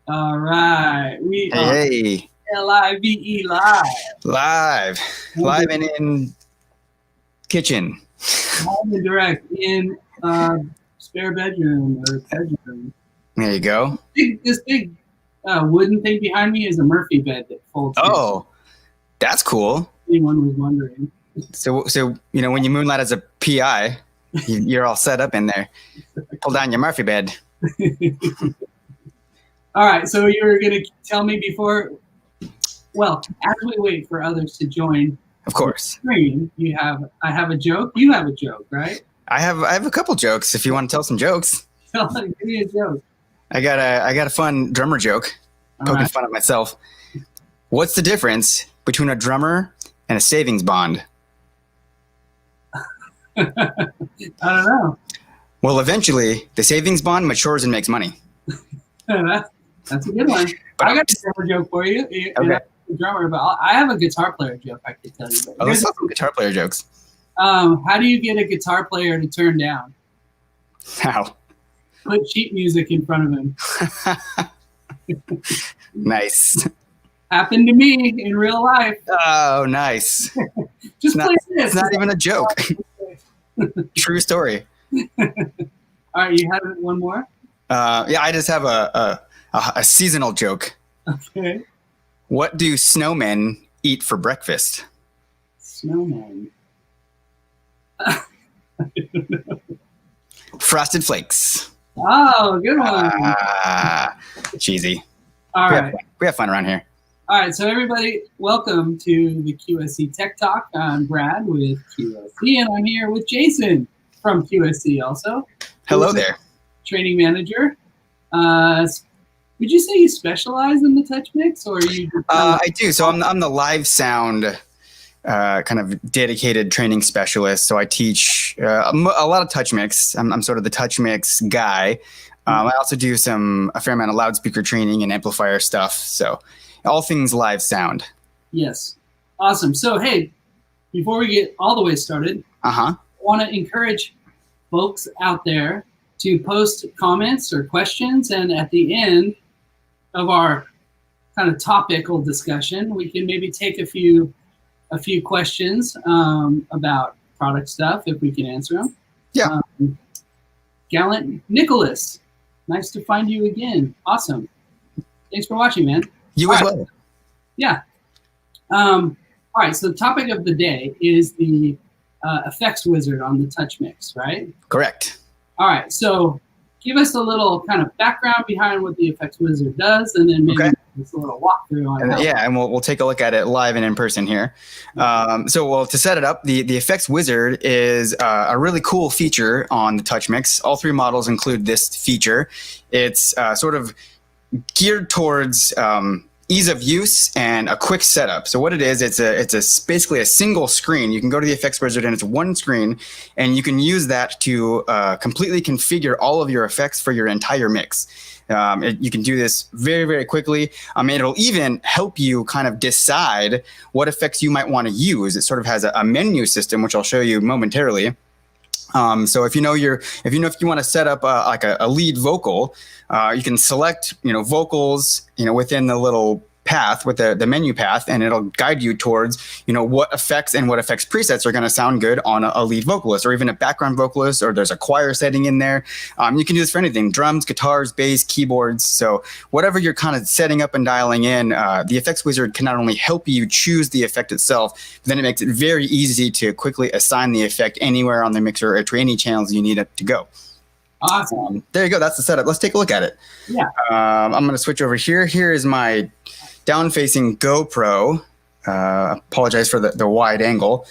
All right. We are Hey, LIVE live. live and in kitchen. Live and direct in spare bedroom or bedroom. There you go. This big wooden thing behind me is a Murphy bed that folds. Oh, that's cool. Anyone was wondering. So when you moonlight as a PI, you're all set up in there. Pull down your Murphy bed. All right. So you were going to tell me before. Well, as we wait for others to join, of course. Screen, I have a joke. You have a joke, right? I have a couple jokes. If you want to tell some jokes, give me a joke. I got a fun drummer joke. Poking fun at myself. What's the difference between a drummer and a savings bond? I don't know. Well, eventually, the savings bond matures and makes money. That's a good one. I got a drummer joke for you. Okay. Drummer, but I have a guitar player joke I could tell you. Let's talk some guitar player jokes. How do you get a guitar player to turn down? How? Put sheet music in front of him. Nice. Happened to me in real life. Oh, nice. Just play this. It's not even a joke. True story. All right, you have one more? Yeah, I just have a seasonal joke. Okay. What do snowmen eat for breakfast? Snowmen. Frosted Flakes. Oh, good one. Cheesy. All right. We have fun around here. All right, so everybody, welcome to the QSC Tech Talk. I'm Brad with QSC, and I'm here with Jason from QSC also. Hello there. Training manager. Would you say you specialize in the TouchMix, or are you? I do. So I'm the live sound kind of dedicated training specialist. So I teach a lot of TouchMix. I'm sort of the TouchMix guy. I also do a fair amount of loudspeaker training and amplifier stuff. So all things live sound. Yes. Awesome. So, hey, before we get all the way started, I want to encourage folks out there to post comments or questions. And at the end of our kind of topical discussion, we can maybe take a few questions about product stuff if we can answer them. Yeah. Gallant Nicholas, nice to find you again. Awesome. Thanks for watching, man. You as well. Yeah. All right. So the topic of the day is the effects wizard on the TouchMix, right? Correct. All right. So give us a little kind of background behind what the effects wizard does, and then maybe just a little walkthrough on it. Yeah, and we'll take a look at it live and in person here. To set it up, the effects wizard is a really cool feature on the TouchMix. All three models include this feature. It's sort of geared towards ease of use and a quick setup. So what it is, it's basically a single screen. You can go to the effects wizard and it's one screen, and you can use that to completely configure all of your effects for your entire mix. You can do this very, very quickly. And it'll even help you kind of decide what effects you might want to use. It sort of has a menu system, which I'll show you momentarily. So if you want to set up like a lead vocal, you can select vocals within the little path with the menu path, and it'll guide you towards what effects and what effects presets are going to sound good on a lead vocalist or even a background vocalist, or there's a choir setting in there. You can do this for anything: drums, guitars, bass, keyboards. So whatever you're kind of setting up and dialing in, the effects wizard can not only help you choose the effect itself, but then it makes it very easy to quickly assign the effect anywhere on the mixer or to any channels you need it to go. Awesome. There you go. That's the setup. Let's take a look at it. Yeah. I'm going to switch over here. Here is my down-facing GoPro. Apologize for the wide angle,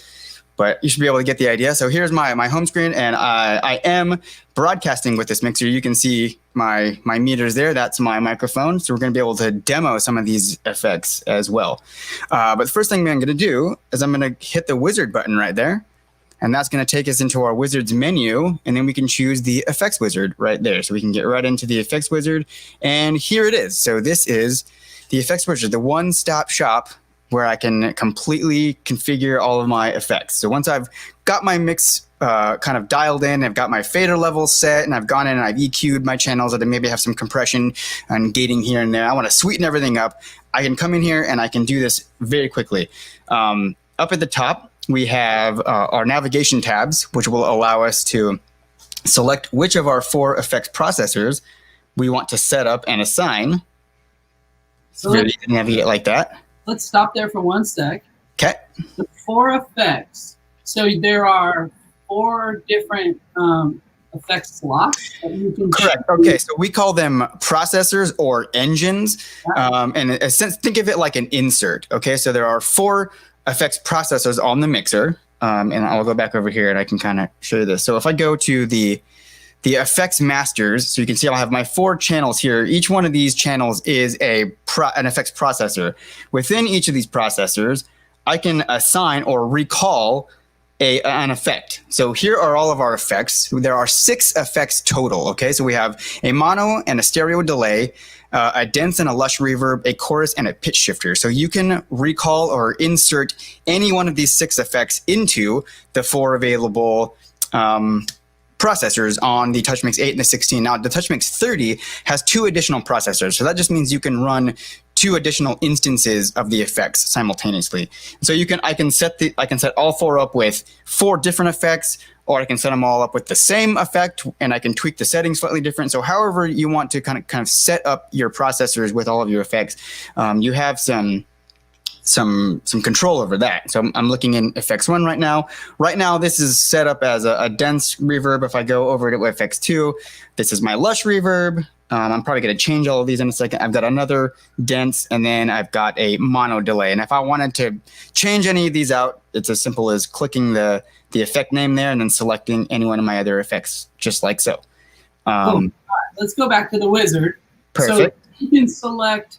but you should be able to get the idea. So here's my home screen, and I am broadcasting with this mixer. You can see my meters there. That's my microphone. So we're going to be able to demo some of these effects as well. But the first thing I'm going to do is I'm going to hit the wizard button right there. And that's going to take us into our wizard's menu, and then we can choose the effects wizard right there. So we can get right into the effects wizard, and here it is. So this is the effects wizard, the one-stop shop where I can completely configure all of my effects. So once I've got my mix kind of dialed in. I've got my fader level set, and I've gone in and I've EQ'd my channels that maybe have some compression and gating here and there. I want to sweeten everything up. I can come in here and I can do this very quickly. Up at the top, we have our navigation tabs, which will allow us to select which of our 4 effects processors we want to set up and assign. So really easy to navigate like that. Let's stop there for one sec. Okay. The 4 effects. So there are 4 different effects slots that you can Correct. Okay, so we call them processors or engines. And in a sense, think of it like an insert. Okay, so there are 4 effects processors on the mixer. And I'll go back over here and I can kind of show you this. So if I go to the effects masters, so you can see I'll have my 4 channels here. Each one of these channels is an effects processor. Within each of these processors, I can assign or recall an effect. So here are all of our effects. There are 6 effects total. Okay, so we have a mono and a stereo delay, a dense and a lush reverb, a chorus, and a pitch shifter. So you can recall or insert any one of these 6 effects into the 4 available processors on the TouchMix 8 and the 16. Now, the TouchMix 30 has 2 additional processors. So that just means you can run 2 additional instances of the effects simultaneously. So I can set all 4 up with 4 different effects, or I can set them all up with the same effect, and I can tweak the settings slightly different. So however you want to kind of set up your processors with all of your effects, you have some control over that. So I'm looking in effects 1 right now. Right now, this is set up as a dense reverb. If I go over to effects 2, this is my lush reverb. I'm probably going to change all of these in a second. I've got another dense, and then I've got a mono delay. And if I wanted to change any of these out, it's as simple as clicking the effect name there and then selecting any one of my other effects, just like so. Cool. All right, let's go back to the wizard. Perfect. So you can select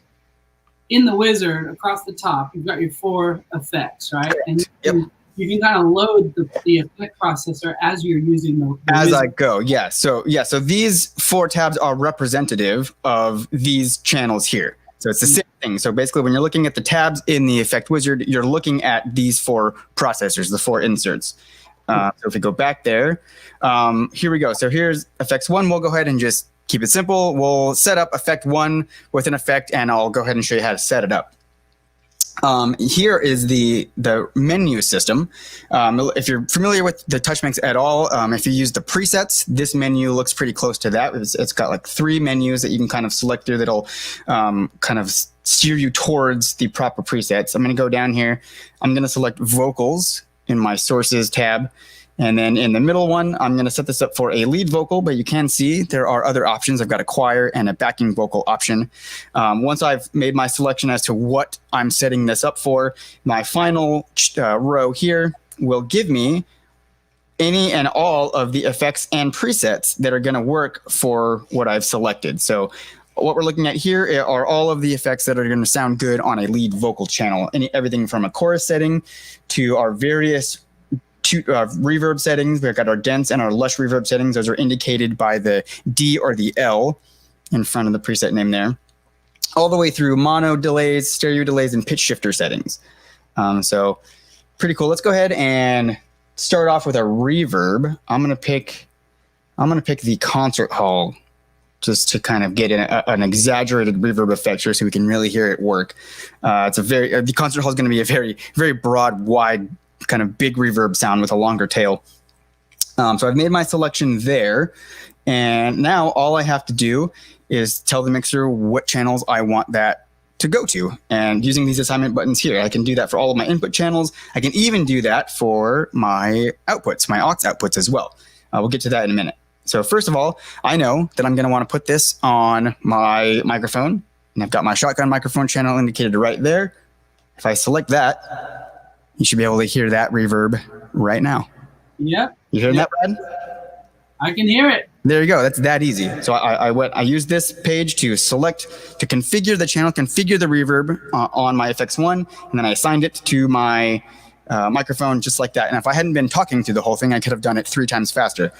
in the wizard across the top, you've got your 4 effects, right? Correct. And Yep. You can kind of load the effect processor as you're using the as wizard. I go. Yeah. So these 4 tabs are representative of these channels here. So it's the same thing. So basically, when you're looking at the tabs in the effect wizard, you're looking at these 4 processors, the 4 inserts. So if we go back there, here we go. So here's effects 1. We'll go ahead and just keep it simple. We'll set up effect 1 with an effect, and I'll go ahead and show you how to set it up. Here is the menu system. If you're familiar with the TouchMix at all, if you use the presets, this menu looks pretty close to that. It's got like 3 menus that you can kind of select through that'll kind of steer you towards the proper presets. I'm going to go down here. I'm going to select vocals in my sources tab. And then in the middle one, I'm going to set this up for a lead vocal, but you can see there are other options. I've got a choir and a backing vocal option. Once I've made my selection as to what I'm setting this up for, my final row here will give me any and all of the effects and presets that are going to work for what I've selected. So what we're looking at here are all of the effects that are going to sound good on a lead vocal channel. Everything from a chorus setting to our various reverb settings. We've got our dense and our lush reverb settings. Those are indicated by the D or the L in front of the preset name there. All the way through mono delays, stereo delays, and pitch shifter settings. So pretty cool. Let's go ahead and start off with a reverb. I'm gonna pick the concert hall just to kind of get an exaggerated reverb effect here so we can really hear it work. The concert hall is going to be a very, very broad, wide, kind of big reverb sound with a longer tail. So I've made my selection there. And now all I have to do is tell the mixer what channels I want that to go to. And using these assignment buttons here, I can do that for all of my input channels. I can even do that for my outputs, my aux outputs as well. We'll get to that in a minute. So first of all, I know that I'm going to want to put this on my microphone. And I've got my shotgun microphone channel indicated right there. If I select that, you should be able to hear that reverb right now. Yep. You hearing that, Brad? I can hear it. There you go. That's that easy. So I used this page to configure the channel, configure the reverb on my FX1, and then I assigned it to my microphone just like that. And if I hadn't been talking through the whole thing, I could have done it 3 times faster.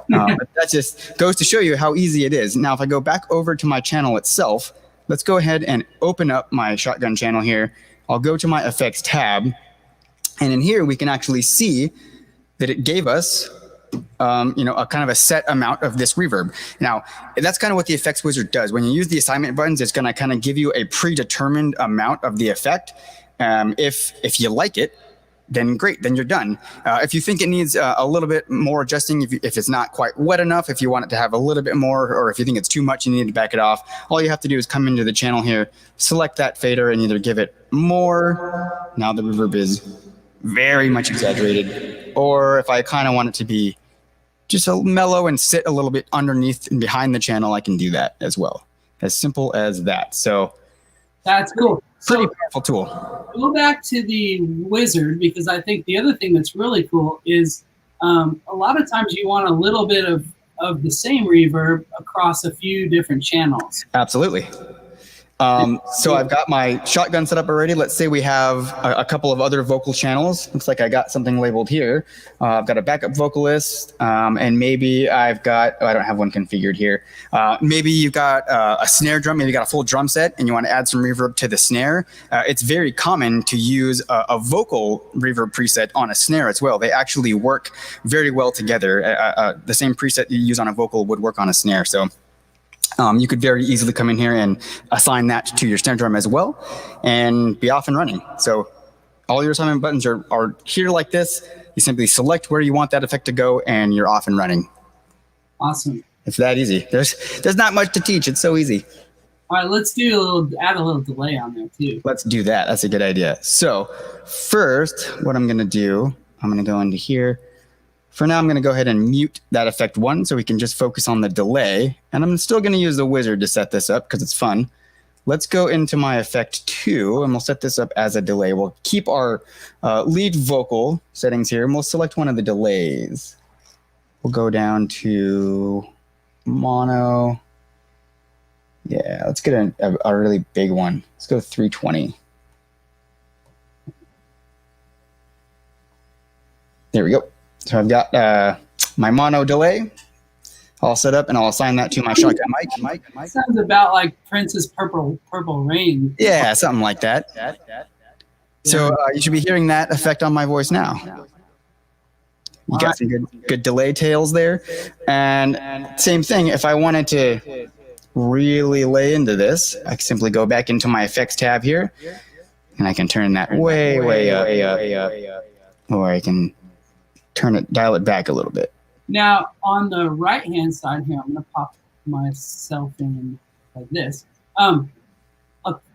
But that just goes to show you how easy it is. Now, if I go back over to my channel itself, let's go ahead and open up my shotgun channel here. I'll go to my effects tab. And in here, we can actually see that it gave us a kind of a set amount of this reverb. Now, that's kind of what the effects wizard does. When you use the assignment buttons, it's going to kind of give you a predetermined amount of the effect. If you like it, then great, then you're done. If you think it needs a little bit more adjusting, if it's not quite wet enough, if you want it to have a little bit more, or if you think it's too much, you need to back it off. All you have to do is come into the channel here, select that fader, and either give it more. Now the reverb is very much exaggerated. Or if I kind of want it to be just a mellow and sit a little bit underneath and behind the channel, I can do that as well. As simple as that. So that's cool. Pretty powerful tool. Go back to the wizard, because I think the other thing that's really cool is a lot of times you want a little bit of the same reverb across a few different channels. Absolutely. So I've got my shotgun set up already. Let's say we have a couple of other vocal channels. Looks like I got something labeled here. I've got a backup vocalist, and maybe I've got, I don't have one configured here. Maybe you've got a snare drum, maybe you got a full drum set and you want to add some reverb to the snare. It's very common to use a vocal reverb preset on a snare as well. They actually work very well together. The same preset you use on a vocal would work on a snare. So you could very easily come in here and assign that to your snare drum as well and be off and running. So all your assignment buttons are here like this. You simply select where you want that effect to go and you're off and running. Awesome. It's that easy. There's not much to teach. It's so easy. All right, let's add a little delay on there too. Let's do that. That's a good idea. So first, what I'm going to do, I'm going to go into here. For now, I'm going to go ahead and mute that effect 1 so we can just focus on the delay. And I'm still going to use the wizard to set this up because it's fun. Let's go into my effect 2 and we'll set this up as a delay. We'll keep our lead vocal settings here and we'll select one of the delays. We'll go down to mono. Yeah, let's get a really big one. Let's go 320. There we go. So I've got my mono delay all set up, and I'll assign that to my shotgun mic. Sounds about like Prince's Purple Rain. Yeah, something like that. So you should be hearing that effect on my voice now. You got some good delay tails there. And same thing, if I wanted to really lay into this, I can simply go back into my effects tab here, and I can turn that way up, or I can dial it back a little bit. Now, on the right-hand side here, I'm going to pop myself in like this.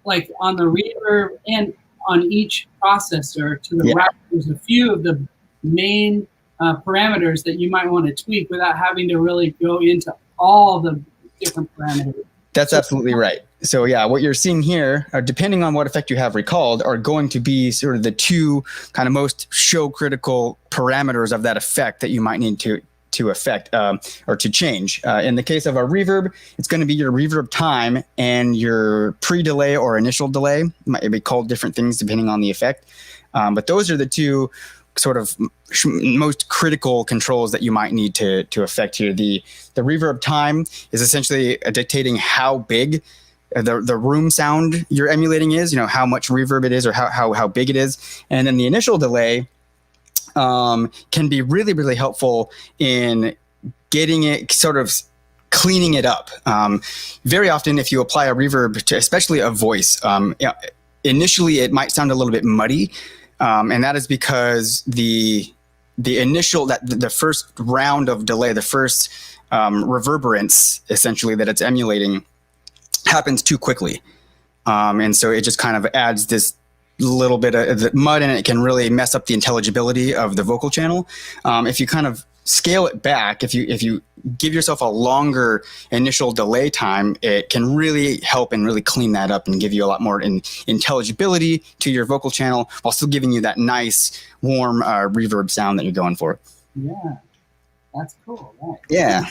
Like on the reverb and on each processor to the right, there's a few of the main parameters that you might want to tweak without having to really go into all the different parameters. That's absolutely right. So yeah, what you're seeing here, depending on what effect you have recalled, are going to be sort of the two kind of most show critical parameters of that effect that you might need to affect or to change. In the case of a reverb, it's going to be your reverb time and your pre-delay or initial delay. It might be called different things depending on the effect. But those are the two sort of most critical controls that you might need to affect here. The reverb time is essentially dictating how big the room sound you're emulating is, how much reverb it is or how big it is. And then the initial delay can be really, really helpful in getting it sort of cleaning it up. Very often if you apply a reverb to especially a voice, initially it might sound a little bit muddy. And that is because the first round of delay, the first reverberance essentially that it's emulating happens too quickly. And so it just kind of adds this little bit of the mud, and it can really mess up the intelligibility of the vocal channel. If you kind of scale it back, if you give yourself a longer initial delay time, it can really help and really clean that up and give you a lot more intelligibility to your vocal channel while still giving you that nice warm reverb sound that you're going for. Yeah, that's cool. Right. Yeah.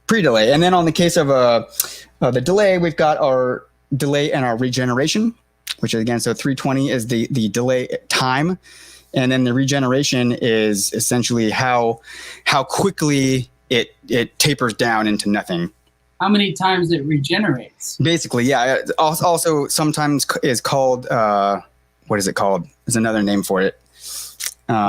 Pre-delay. And then on the case of the delay, we've got our delay and our regeneration, which again, so 320 is the delay time. And then the regeneration is essentially how quickly it tapers down into nothing. How many times it regenerates? Basically, yeah. Also sometimes is called, what is it called? There's another name for it.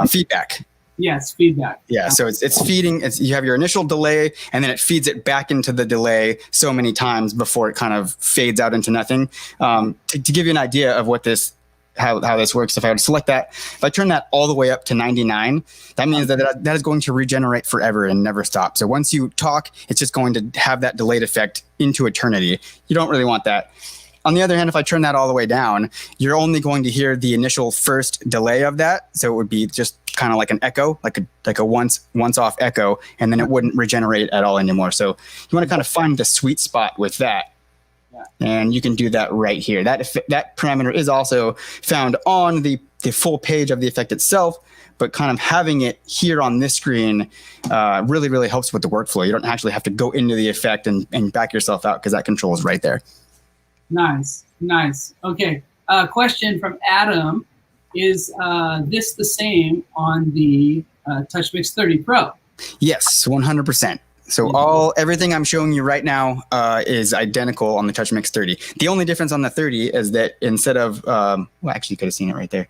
Feedback. Yes, feedback. Yeah, so it's feeding. You have your initial delay, and then it feeds it back into the delay so many times before it kind of fades out into nothing. To give you an idea of what how this works, if I would select that, if I turn that all the way up to 99, that means that is going to regenerate forever and never stop. So once you talk, it's just going to have that delayed effect into eternity. You don't really want that. On the other hand, if I turn that all the way down, you're only going to hear the initial first delay of that. So it would be just kind of like an echo, like a once off echo, and then it wouldn't regenerate at all anymore. So you want to kind of find the sweet spot with that. And you can do that right here. That parameter is also found on the full page of the effect itself, but kind of having it here on this screen really, really helps with the workflow. You don't actually have to go into the effect and back yourself out because that control is right there. Nice. Okay. Question from Adam. Is this the same on the TouchMix 30 Pro? Yes, 100%. So everything I'm showing you right now is identical on the TouchMix 30. The only difference on the 30 is that instead of, actually you could have seen it right there.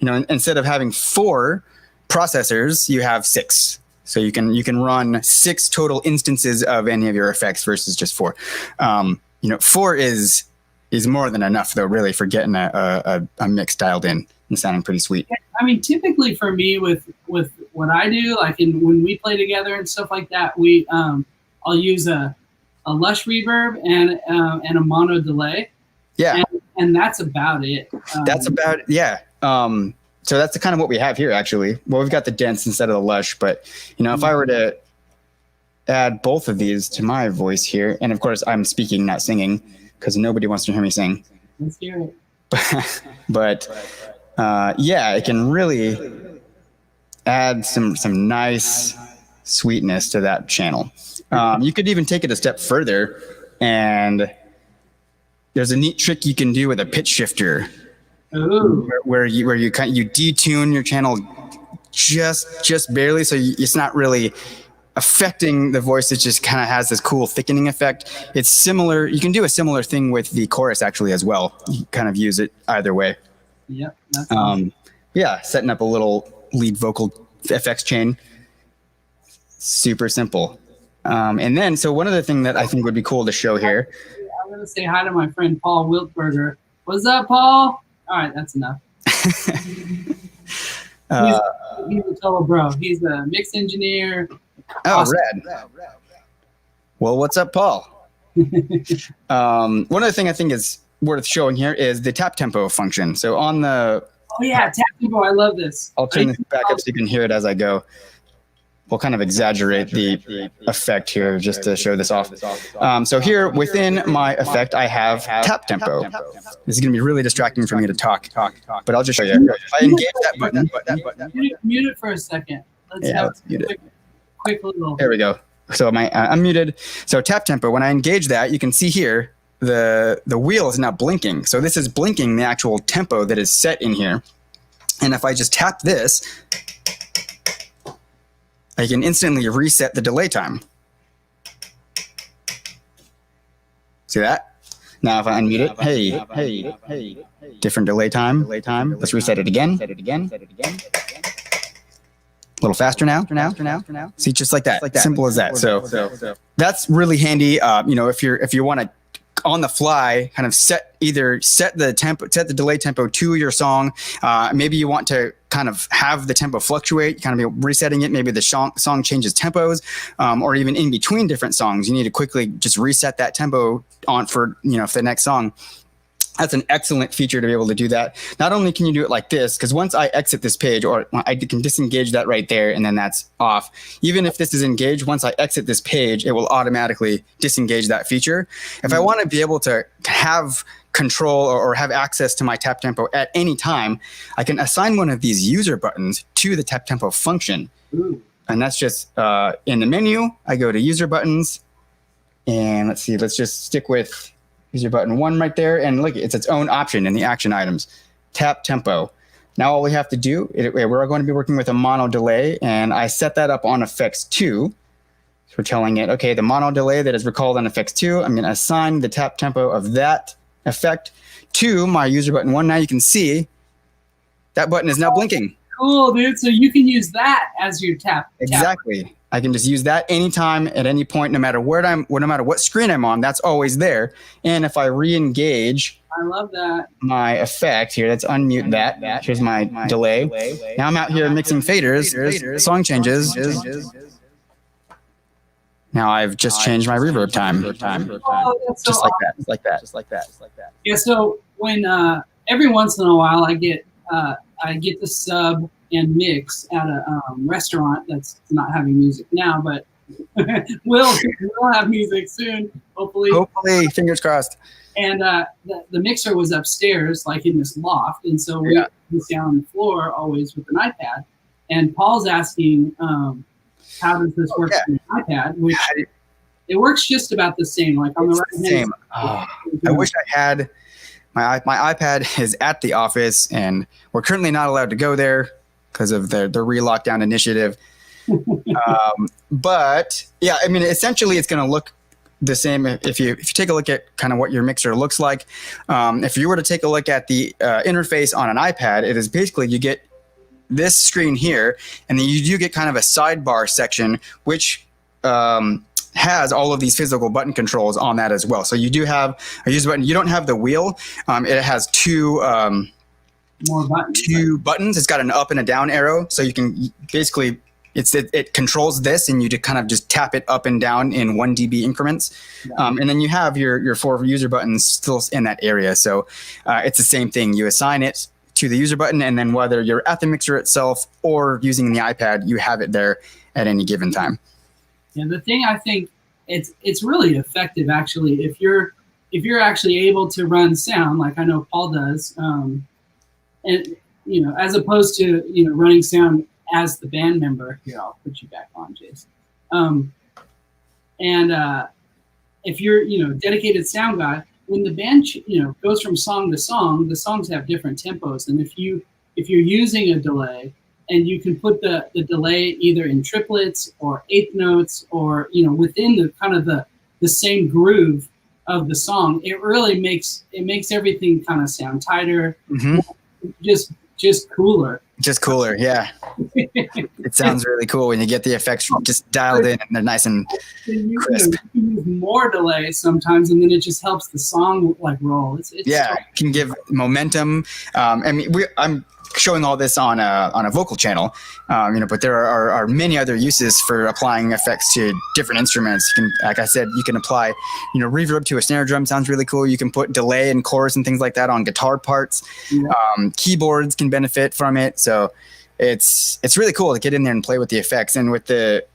Instead of having 4 processors, you have 6. So you can run 6 total instances of any of your effects versus just 4. 4 is more than enough, though, really, for getting a mix dialed in and sounding pretty sweet. I mean, typically for me with what I do, like when we play together and stuff like that, I'll use a lush reverb and a mono delay. Yeah, and that's about it. That's about it. Yeah. So that's kind of what we have here, actually. Well, we've got the dense instead of the lush, but if I were to add both of these to my voice here, and of course I'm speaking, not singing, because nobody wants to hear me sing. Let's hear it. But it can really add some nice sweetness to that channel. You could even take it a step further, and there's a neat trick you can do with a pitch shifter. Ooh. Where you detune your channel just barely, so it's not really affecting the voice. It just kind of has this cool thickening effect. It's similar. You can do a similar thing with the chorus actually as well. You kind of use it either way. Yep. That's awesome. Setting up a little lead vocal effects chain. Super simple. And then, so one other thing that I think would be cool to show here. I'm going to say hi to my friend Paul Wiltberger. What's up, Paul? All right, that's enough. He's a total bro. He's a mix engineer. Oh, awesome. Rad. Well, what's up, Paul? One other thing I think is worth showing here is the tap tempo function. So on the... Oh, yeah, tap tempo. I love this. I'll turn this back up so you can hear it as I go. We'll kind of exaggerate the effect here just to show this off. So here within my effect, I have tap tempo. This is going to be really distracting for me to talk, but I'll just show you. If I engage that button... Mute it for a second. Let's mute it. Quick little... There we go. So I'm muted. So tap tempo, when I engage that, you can see here, the wheel is now blinking. So this is blinking the actual tempo that is set in here. And if I just tap this, I can instantly reset the delay time. See that? Now if I unmute it, hey, different delay time. Let's reset it again. A little faster now. See, just like that. Simple as that. So that's really handy. If you want to on the fly kind of set the delay tempo to your song. Maybe you want to kind of have the tempo fluctuate, kind of be resetting it. Maybe the song changes tempos, or even in between different songs, you need to quickly just reset that tempo on for the next song. That's an excellent feature to be able to do that. Not only can you do it like this, because once I exit this page, or I can disengage that right there, and then that's off. Even if this is engaged, once I exit this page, it will automatically disengage that feature. If I want to be able to have control or have access to my tap tempo at any time, I can assign one of these user buttons to the tap tempo function. Ooh. And that's just in the menu, I go to user buttons, and let's see, let's just stick with user button 1 right there, and look, it's its own option in the action items. Tap tempo. Now all we have to do, we're going to be working with a mono delay, and I set that up on effects 2. So we're telling it, okay, the mono delay that is recalled on effects 2, I'm going to assign the tap tempo of that effect to my user button 1. Now you can see that button is now blinking. Cool, dude. So you can use that as your tap. Exactly. I can just use that anytime, at any point, no matter no matter what screen I'm on. That's always there. And if I re-engage, I love that. My effect here. Let's unmute that. Here's my delay. Now I'm out here mixing faders, song changes. Now I've just changed my reverb time. Just like that. Yeah. So when every once in a while I get to sub and mix at a restaurant that's not having music now, but we'll have music soon, hopefully. Hopefully, fingers crossed. And the mixer was upstairs, like in this loft, and so we was down on the floor always with an iPad. And Paul's asking, how does this work on the iPad? Which it works just about the same. Like on the right hand. I wish I had my iPad is at the office, and we're currently not allowed to go there because of the re-lockdown initiative. But yeah, I mean, essentially, it's going to look the same if you take a look at kind of what your mixer looks like. If you were to take a look at the interface on an iPad, it is basically you get this screen here, and then you do get kind of a sidebar section, which has all of these physical button controls on that as well. So you do have a user button. You don't have the wheel. It has two buttons. It's got an up and a down arrow, so you can basically it controls this, and you kind of just tap it up and down in 1 dB increments. And then you have your 4 user buttons still in that area. So it's the same thing. You assign it to the user button, and then whether you're at the mixer itself or using the iPad, you have it there at any given time. Yeah, the thing I think it's really effective actually if you're actually able to run sound like I know Paul does, and as opposed to running sound as the band member. Here, I'll put you back on, Jason. If you're dedicated sound guy, when the band goes from song to song, the songs have different tempos, and if you're using a delay, and you can put the delay either in triplets or eighth notes or within the kind of the same groove of the song, it really makes everything kind of sound tighter, just cooler. Just cooler, yeah. It sounds really cool when you get the effects just dialed in and they're nice and crisp. You can use more delay sometimes, and then it just helps the song like roll. It's can give momentum. I mean, I'm showing all this on a vocal channel, but there are many other uses for applying effects to different instruments. You can, like I said, you can apply, reverb to a snare drum. Sounds really cool. You can put delay and chorus and things like that on guitar parts. Keyboards can benefit from it. So it's really cool to get in there and play with the effects. And with the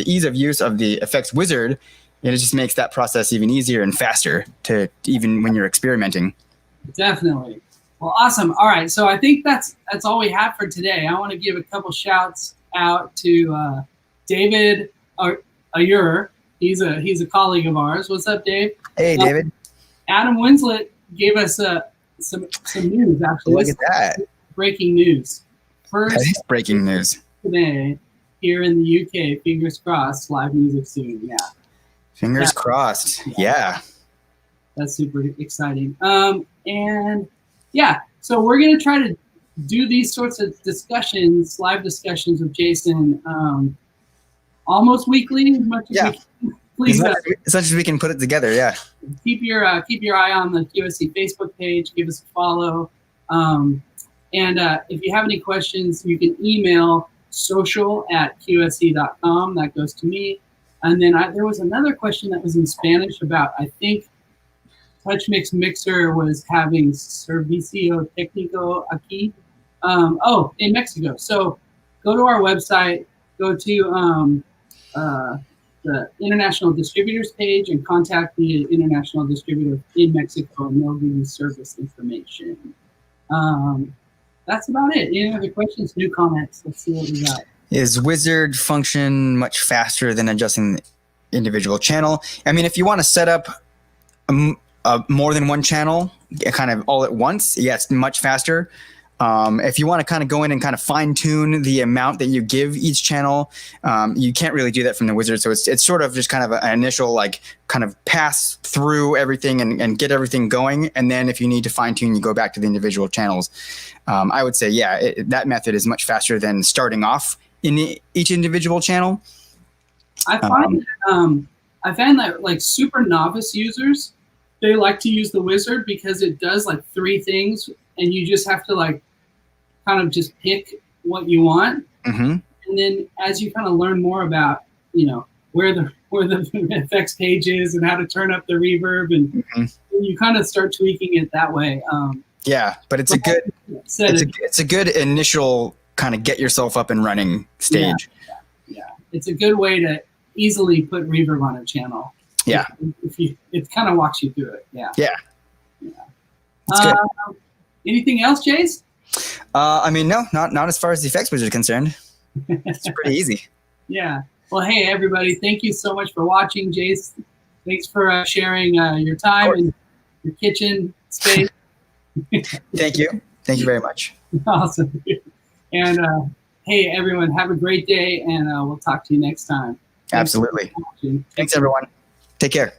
ease of use of the effects wizard, it just makes that process even easier and faster to even when you're experimenting. Definitely. Well, awesome. All right, so I think that's all we have for today. I want to give a couple shouts out to David Ayur. He's a colleague of ours. What's up, Dave? Hey, David. Adam Winslet gave us some news. Actually, look at that. Breaking news. First breaking news today here in the UK. Fingers crossed. Live music soon. Yeah. Fingers crossed. Yeah. That's super exciting. Yeah, so we're going to try to do these sorts of discussions, live discussions with Jason, almost weekly, as much as we can. Please, as much as we can put it together, yeah. Keep your eye on the QSC Facebook page. Give us a follow. And if you have any questions, you can email social@qsc.com. That goes to me. And then there was another question that was in Spanish about, I think, TouchMix Mixer was having Servicio Técnico aquí. In Mexico. So go to our website, go to the International Distributors page and contact the International Distributor in Mexico, and they'll give you service information. That's about it. Any other questions, new comments? Let's see what we got. Is Wizard function much faster than adjusting the individual channel? I mean, if you want to set up more than one channel kind of all at once, yeah, it's much faster. If you want to kind of go in and kind of fine tune the amount that you give each channel, you can't really do that from the wizard. So it's sort of just kind of an initial like kind of pass through everything and get everything going. And then if you need to fine tune, you go back to the individual channels. I would say, yeah, that method is much faster than starting off in each individual channel. I find that like super novice users, they like to use the wizard because it does like 3 things, and you just have to like kind of just pick what you want. Mm-hmm. And then as you kind of learn more about, you know, where the effects page is and how to turn up the reverb, and mm-hmm. you kind of start tweaking it that way. Yeah, but it's a good initial kind of get yourself up and running stage. Yeah. It's a good way to easily put reverb on a channel. Yeah. It kind of walks you through it. Yeah. Yeah. That's good. Anything else, Jace? I mean, no, not as far as the effects wizard is concerned. It's pretty easy. Yeah. Well, hey, everybody, thank you so much for watching. Jace, thanks for sharing your time and your kitchen space. Thank you. Thank you very much. Awesome. And hey, everyone, have a great day, and we'll talk to you next time. Absolutely. Thanks, everyone. Take care.